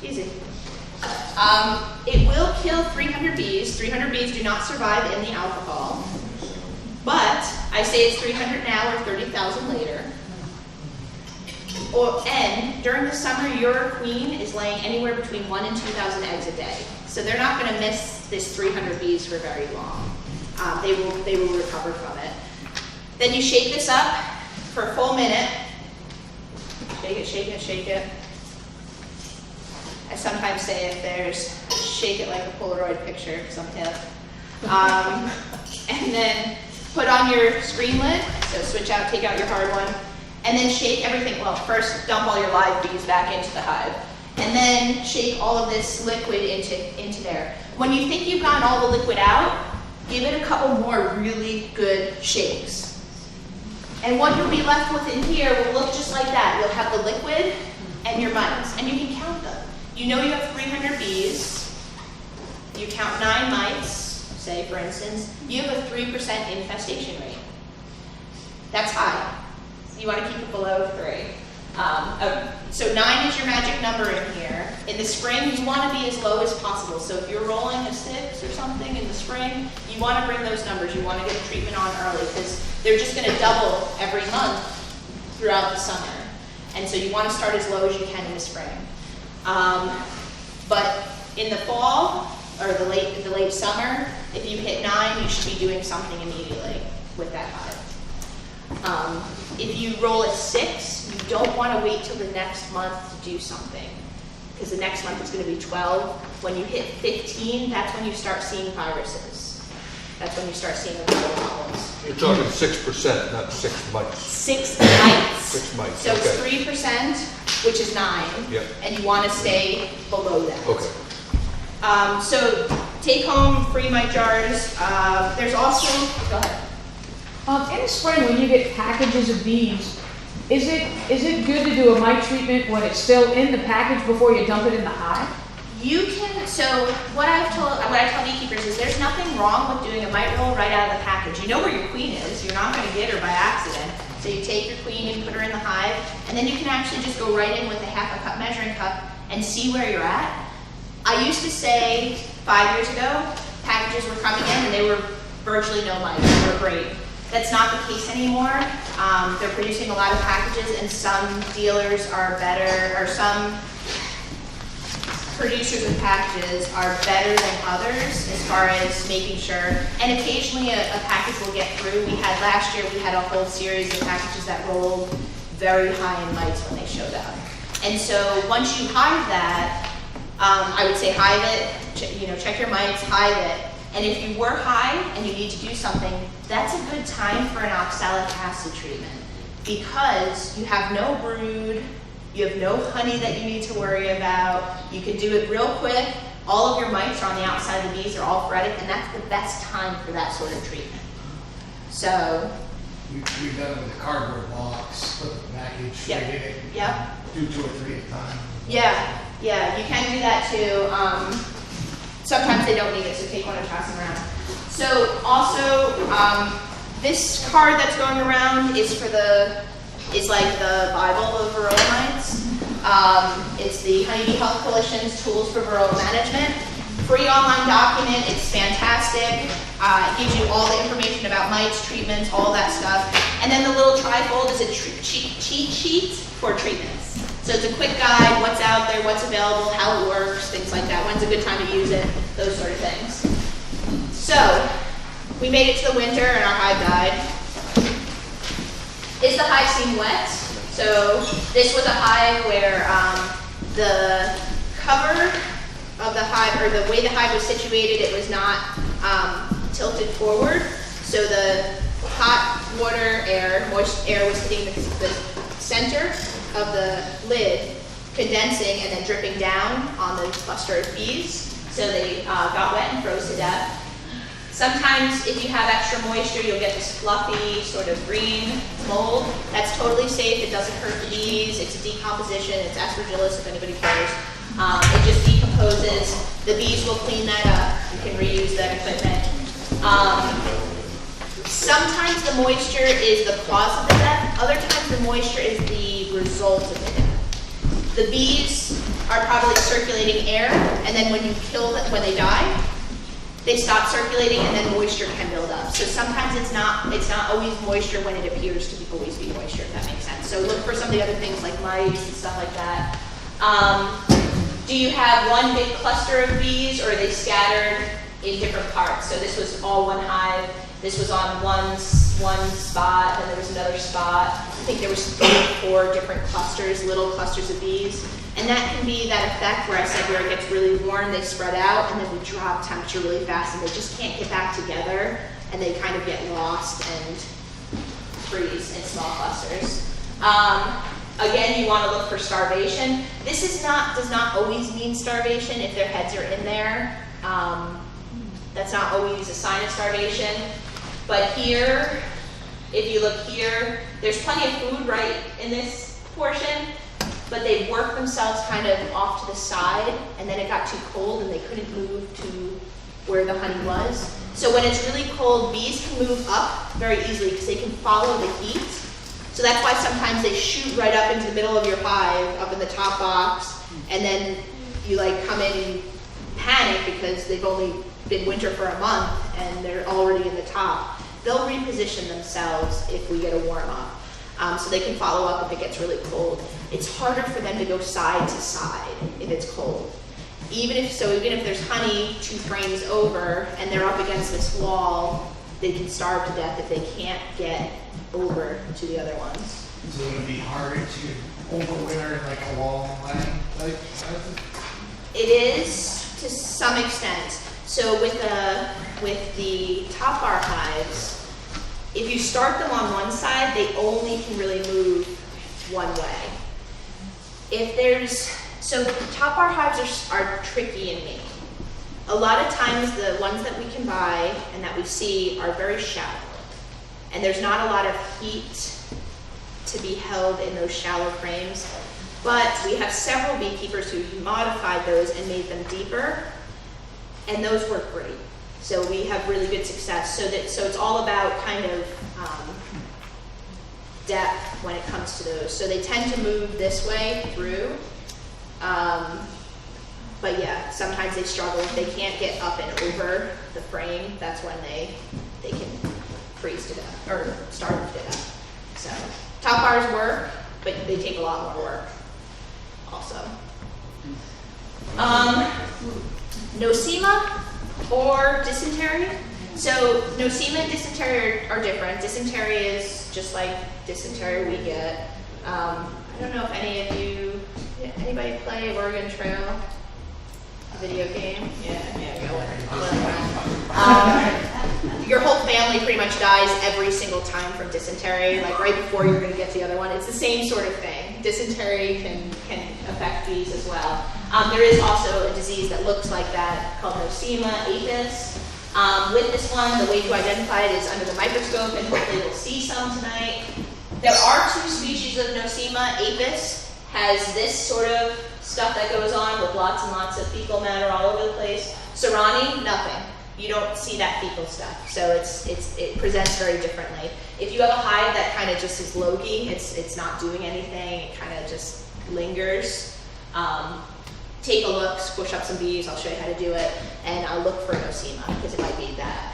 Easy. It will kill 300 bees. 300 bees do not survive in the alcohol. But I say it's 300 now or 30,000 later. And during the summer, your queen is laying anywhere between 1,000 and 2,000 eggs a day. So they're not going to miss this 300 bees for very long. They will recover from it. Then you shake this up for a full minute. Shake it, shake it, shake it. I sometimes say if there's, shake it like a Polaroid picture, because I'm hip. And then put on your screen lid, so switch out, take out your hard one, and then shake everything. Well, first dump all your live bees back into the hive, and then shake all of this liquid into there. When you think you've gotten all the liquid out, give it a couple more really good shakes. And what you'll be left with in here will look just like that. You'll have the liquid and your mites, and you can count them. You know you have 300 bees, you count 9 mites, say for instance, you have a 3% infestation rate. That's high. You want to keep it below 3. So 9 is your magic number in here. In the spring, you want to be as low as possible. So if you're rolling a 6 or something in the spring, you want to bring those numbers. You want to get a treatment on early because they're just going to double every month throughout the summer. And so you want to start as low as you can in the spring. But in the fall or the late summer, if you hit 9, you should be doing something immediately with that hive. If you roll a 6, you don't want to wait till the next month to do something because the next month is going to be 12. When you hit 15, that's when you start seeing viruses. That's when you start seeing the viral problems. You're talking 6%, not 6 mites. 6 mites. 6 mites. So okay. it's 3%, which is 9, Yep. and you want to stay below that. Okay. So take home free mite jars. There's also, go ahead. In the spring, when you get packages of bees, is it good to do a mite treatment when it's still in the package before you dump it in the hive? You can, so what I tell beekeepers is there's nothing wrong with doing a mite roll right out of the package. You know where your queen is. You're not going to get her by accident. So you take your queen and put her in the hive, and then you can actually just go right in with a half a cup measuring cup and see where you're at. I used to say 5 years ago, packages were coming in and they were virtually no mites. They were great. That's not the case anymore. They're producing a lot of packages, and some dealers are better, or some producers of packages are better than others as far as making sure. And occasionally a package will get through. Last year we had a whole series of packages that rolled very high in mites when they showed up. And so once you hive that, I would say hive it, check your mites, hive it. And if you were high and you need to do something, that's a good time for an oxalic acid treatment because you have no brood, you have no honey that you need to worry about. You can do it real quick. All of your mites are on the outside of the bees, they're all phoretic, and that's the best time for that sort of treatment. So We've done it with a cardboard box, put the package, Yep. shake it, Yep. do 2 or 3 at a time. Yeah, you can do that too. Sometimes they don't need it, so take one and toss them around. So also, This card that's going around is like the Bible of varroa mites. It's the Honeybee Health Coalition's Tools for Varroa Management. Free online document, it's fantastic. It gives you all the information about mites, treatments, all that stuff. And then the little trifold is a cheat sheet for treatments. So it's a quick guide, what's out there, what's available, how it works, things like that. When's a good time to use it, those sort of things. So, we made it to the winter and our hive died. Is the hive seem wet? So this was a hive where the cover of the hive, or the way the hive was situated, it was not tilted forward. So the hot water air, moist air was hitting the center of the lid, condensing and then dripping down on the cluster of bees. So they got wet and froze to death. Sometimes if you have extra moisture, you'll get this fluffy sort of green mold. That's totally safe. It doesn't hurt the bees. It's a decomposition. It's aspergillus if anybody cares. It just decomposes. The bees will clean that up. You can reuse that equipment. Sometimes the moisture is the cause of the death. Other times the moisture is the result of the death. The bees are probably circulating air, and then when you kill them, when they die, they stop circulating, and then moisture can build up. So sometimes it's not always moisture when it appears to always be moisture, if that makes sense. So look for some of the other things like mites and stuff like that. Do you have one big cluster of bees, or are they scattered in different parts? So this was all one hive. This was on one spot, then there was another spot. I think there was 3 or 4 different clusters, little clusters of bees. And that can be that effect where I said where it gets really warm, they spread out, and then we drop temperature really fast, and they just can't get back together, and they kind of get lost and freeze in small clusters. Again, you want to look for starvation. This does not always mean starvation if their heads are in there. That's not always a sign of starvation. But here, if you look here, there's plenty of food right in this portion, but they worked themselves kind of off to the side, and then it got too cold and they couldn't move to where the honey was. So when it's really cold, bees can move up very easily because they can follow the heat. So that's why sometimes they shoot right up into the middle of your hive, up in the top box, and then you like come in and panic because they've only been winter for a month and they're already in the top. They'll reposition themselves if we get a warm up. So they can follow up if it gets really cold. It's harder for them to go side to side if it's cold. Even if there's honey 2 frames over and they're up against this wall, they can starve to death if they can't get over to the other ones. So it would be harder to overwinter in like a long line type? It is to some extent. So with the top bar hives, if you start them on one side, they only can really move one way. So top bar hives are tricky in Maine. A lot of times the ones that we can buy and that we see are very shallow. And there's not a lot of heat to be held in those shallow frames. But we have several beekeepers who modified those and made them deeper. And those work great. So we have really good success. So it's all about kind of depth when it comes to those. So they tend to move this way through. But yeah, sometimes they struggle. If they can't get up and over the frame, that's when they can freeze to death or starve to death. So top bars work, but they take a lot more work also. Nosema or dysentery. So nosema and dysentery are different. Dysentery is just like dysentery we get. I don't know if anybody play Oregon Trail? A video game? Yeah, go your whole family pretty much dies every single time from dysentery, like right before you're going to get to the other one. It's the same sort of thing. Dysentery can affect bees as well. There is also a disease that looks like that called Nosema apis. With this one, the way to identify it is under the microscope, and hopefully you'll see some tonight. There are 2 species of Nosema apis. Has this sort of stuff that goes on with lots and lots of fecal matter all over the place. Serrani, nothing. you don't see that fecal stuff. So it presents very differently. If you have a hive that kind of just is low-key, it's not doing anything, it kind of just lingers, take a look, squish up some bees, I'll show you how to do it, and I'll look for nosema, because it might be that.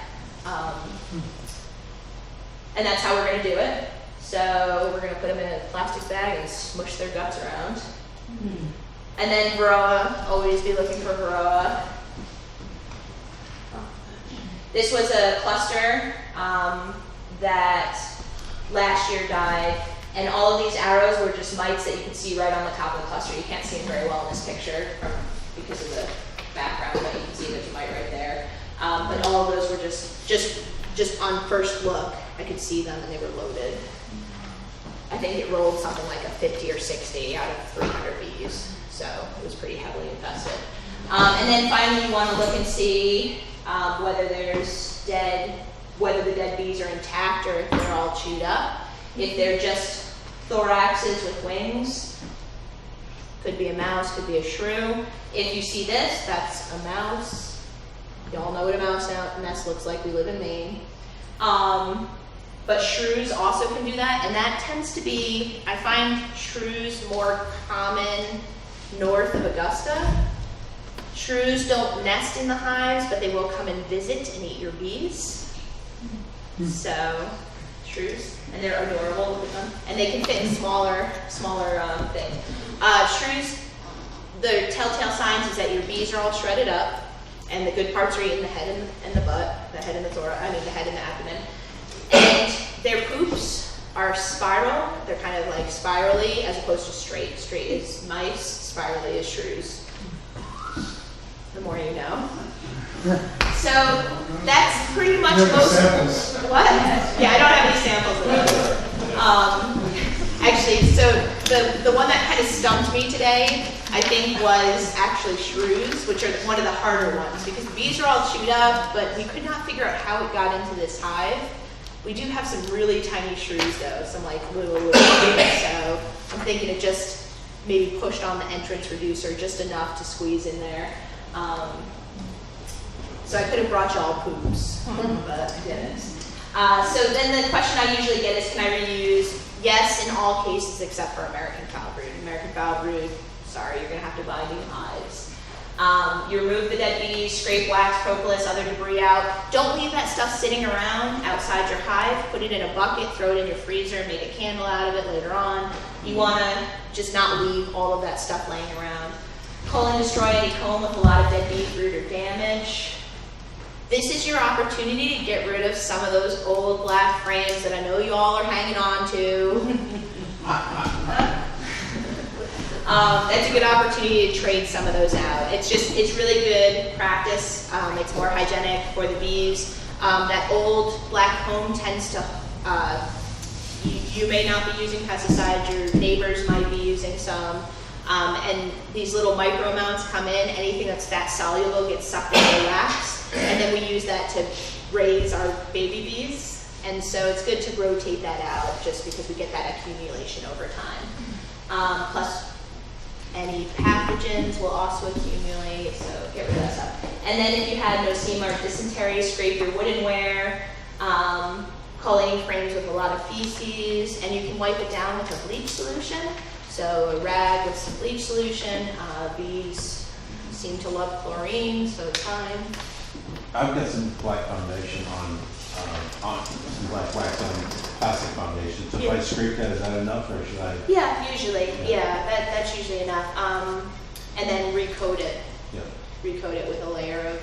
And that's how we're going to do it. So we're going to put them in a plastic bag and smush their guts around. And then varroa, always be looking for varroa. This was a cluster that last year died, and all of these arrows were just mites that you can see right on the top of the cluster. You can't see them very well in this picture because of the background, but you can see there's a mite right there. But all of those were just on first look, I could see them and they were loaded. I think it rolled something like a 50 or 60 out of 300 bees, so it was pretty heavily infested. And then finally you want to look and see whether the dead bees are intact or if they're all chewed up. If they're just thoraxes with wings, could be a mouse, could be a shrew. If you see this, that's a mouse. You all know what a mouse nest looks like. We live in Maine. But shrews also can do that, and that tends to be, I find shrews more common north of Augusta. Shrews don't nest in the hives, but they will come and visit and eat your bees. So, shrews, and they're adorable, look at them. And they can fit in smaller things. Shrews, the telltale signs is that your bees are all shredded up, and the good parts are eating the head and the butt, the head and the the head and the abdomen. And their poops are spiral. They're kind of like spirally as opposed to straight. Straight is mice, spirally is shrews. The more you know. So that's pretty much most. What? Yeah, I don't have any samples of those. Actually, so the one that kind of stumped me today, I think, was actually shrews, which are one of the harder ones because the bees are all chewed up, but we could not figure out how it got into this hive. We do have some really tiny shrews though, some like little bees, so I'm thinking it just maybe pushed on the entrance reducer just enough to squeeze in there. So I could have brought y'all poops, but I didn't. So then the question I usually get is, can I reuse? Yes, in all cases except for American foul brood. American foul brood, sorry, you're gonna have to buy new hives. You remove the dead bees, scrape wax, propolis, other debris out. Don't leave that stuff sitting around outside your hive. Put it in a bucket, throw it in your freezer, make a candle out of it later on. You wanna just not leave all of that stuff laying around. Cull and destroy any comb with a lot of dead bee brood or damage. This is your opportunity to get rid of some of those old black frames that I know you all are hanging on to. That's a good opportunity to trade some of those out. It's really good practice. It's more hygienic for the bees. That old black comb tends to, you may not be using pesticides, your neighbors might be using some. And these little micro amounts come in, anything that's fat soluble gets sucked into the wax. And then we use that to raise our baby bees. And so it's good to rotate that out just because we get that accumulation over time. Plus, any pathogens will also accumulate, so get rid of that stuff. And then if you had nosema or dysentery, scrape your woodenware, culling frames with a lot of feces, and you can wipe it down with a bleach solution. So a rag with some bleach solution. Bees seem to love chlorine, so it's fine. I've got some black foundation on some black wax on plastic foundation. So if I scrape that, is that enough, or should I? Yeah, usually. Yeah, that's usually enough. And then recoat it. Yeah. Recoat it with a layer of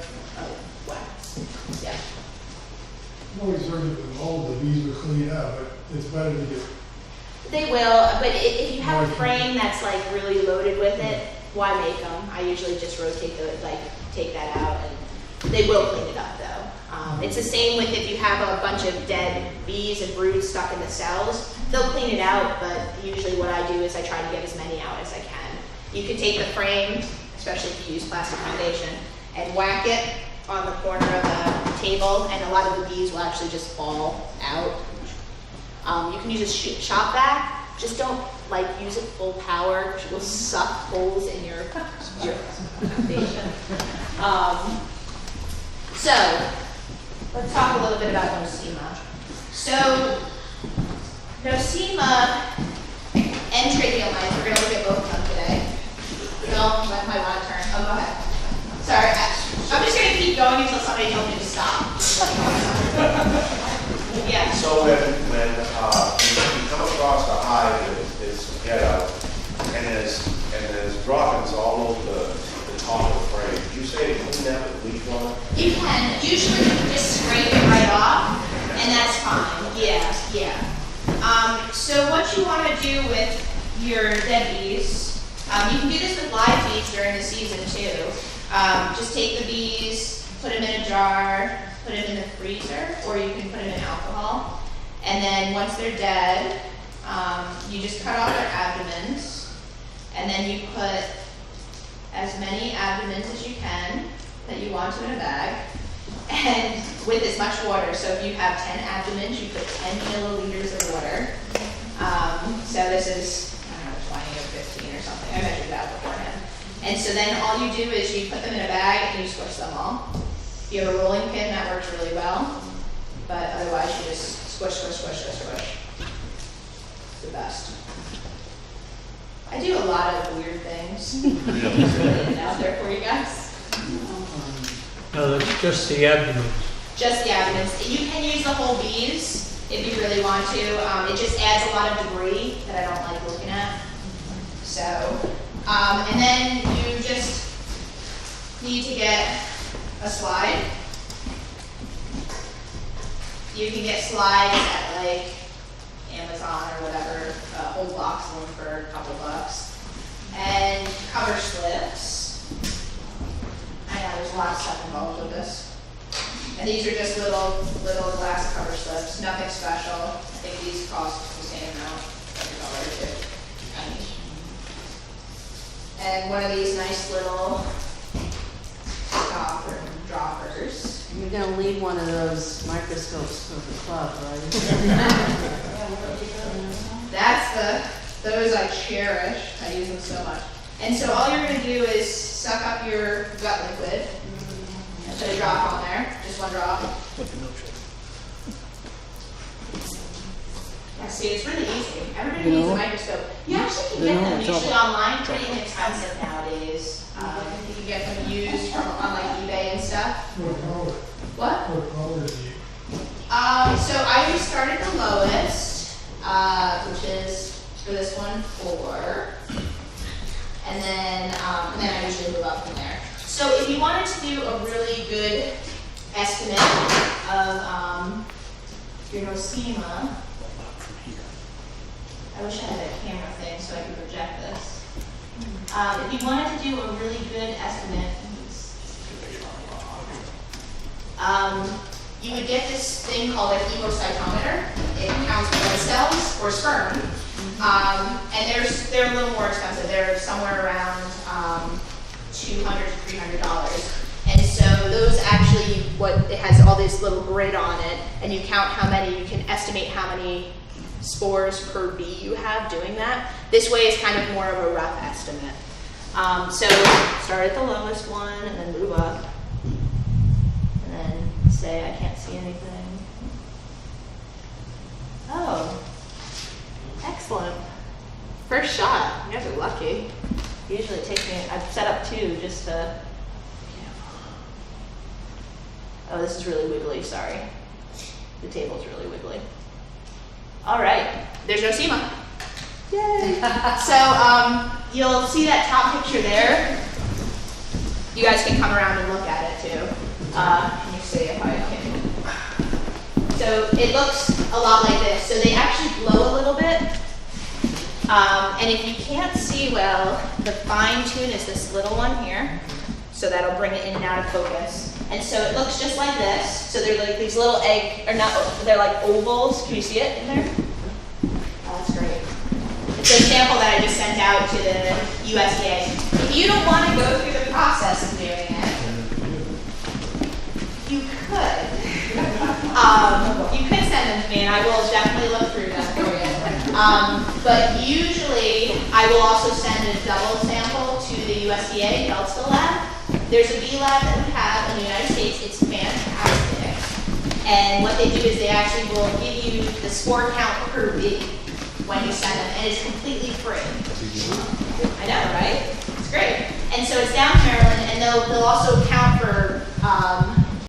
wax. Yeah. I've always heard that all the bees will clean out, but it's better to get. They will, but if you have a frame that's like really loaded with it, why make them? I usually just rotate take that out, and they will clean it up though. It's the same with if you have a bunch of dead bees and brood stuck in the cells. They'll clean it out, but usually what I do is I try to get as many out as I can. You can take the frame, especially if you use plastic foundation, and whack it on the corner of the table, and a lot of the bees will actually just fall out. You can use a shop vac, just don't use it full power, because it will suck holes in your foundation. So, let's talk a little bit about nosema. So, nosema and tracheal mites, we're going to look at both of them today. Bill, when my want to turn. Oh, go ahead. Sorry, I'm just going to keep going until somebody tells me to stop. Yeah. So when you come across a hive that is ghetto and there's droppings all over the top of the frame, did you say to clean that with leaf on it? You can. Usually you can just scrape it right off, and that's fine. Yeah, yeah. So what you want to do with your dead bees, you can do this with live bees during the season too. Just take the bees, put them in a jar, put them in the freezer, or you can put them in alcohol. And then once they're dead, you just cut off their abdomens, and then you put as many abdomens as you can that you want in a bag, and with as much water. So if you have 10 abdomens, you put 10 milliliters of water. So this is, I don't know, 20 or 15 or something. I measured that beforehand. And so then all you do is you put them in a bag and you squish them all. If you have a rolling pin, that works really well. But otherwise, you just squish, squish, squish, squish, squish. It's the best. I do a lot of weird things. Just out there for you guys. No, that's just the abdomen. Just the abdomens. You can use the whole bees if you really want to. It just adds a lot of debris that I don't like looking at. So, and then you just need to get a slide. You can get slides at like Amazon or whatever, a whole box of them for a couple bucks. And cover slips. I know there's a lot of stuff involved with this. And these are just little glass cover slips, nothing special. I think these cost the same amount, like $1 or $2. And one of these nice little droppers. You're gonna leave one of those microscopes for the club, right? Those I cherish. I use them so much. And so all you're gonna do is suck up your gut liquid and put a drop on there, just one drop. Yeah, see, it's really easy. Everybody needs a microscope. You actually can get them usually online, pretty inexpensive nowadays. You can get them used from on like eBay and stuff. What color? What? What color do you? So I always start at the lowest, which is for this one 4, and then I usually move up from there. So if you wanted to do a really good estimate of your nosema, I wish I had a camera thing so I could project this. If you wanted to do a really good estimate, you would get this thing called an hemocytometer. It counts blood cells or sperm, and they're a little more expensive. They're somewhere around $200 to $300. And so those actually, it has all this little grid on it, and you count how many. You can estimate how many spores per bee you have doing that. This way is kind of more of a rough estimate. So start at the lowest one and then move up. And then say I can't see anything. Oh, excellent. First shot. You guys are lucky. Usually it takes me, I've set up 2 just to, oh, this is really wiggly, sorry. The table's really wiggly. All right, there's nosema. Yay! So you'll see that top picture there. You guys can come around and look at it too. Let me see if I can. So it looks a lot like this. So they actually glow a little bit. And if you can't see well, the fine tune is this little one here. So that'll bring it in and out of focus. And so it looks just like this. So they're like these little they're like ovals. Can you see it in there? Oh, that's great. It's a sample that I just sent out to the USDA. If you don't want to go through the process of doing it, you could. You could send them to me and I will definitely look through them for you. But usually I will also send a double sample to the USDA, Delta Lab. There's a bee lab that we have in the United States. It's fantastic. And what they do is they actually will give you the score count per week when you send them, and it's completely free. I know, right? It's great. And so it's down in Maryland, and they'll also count for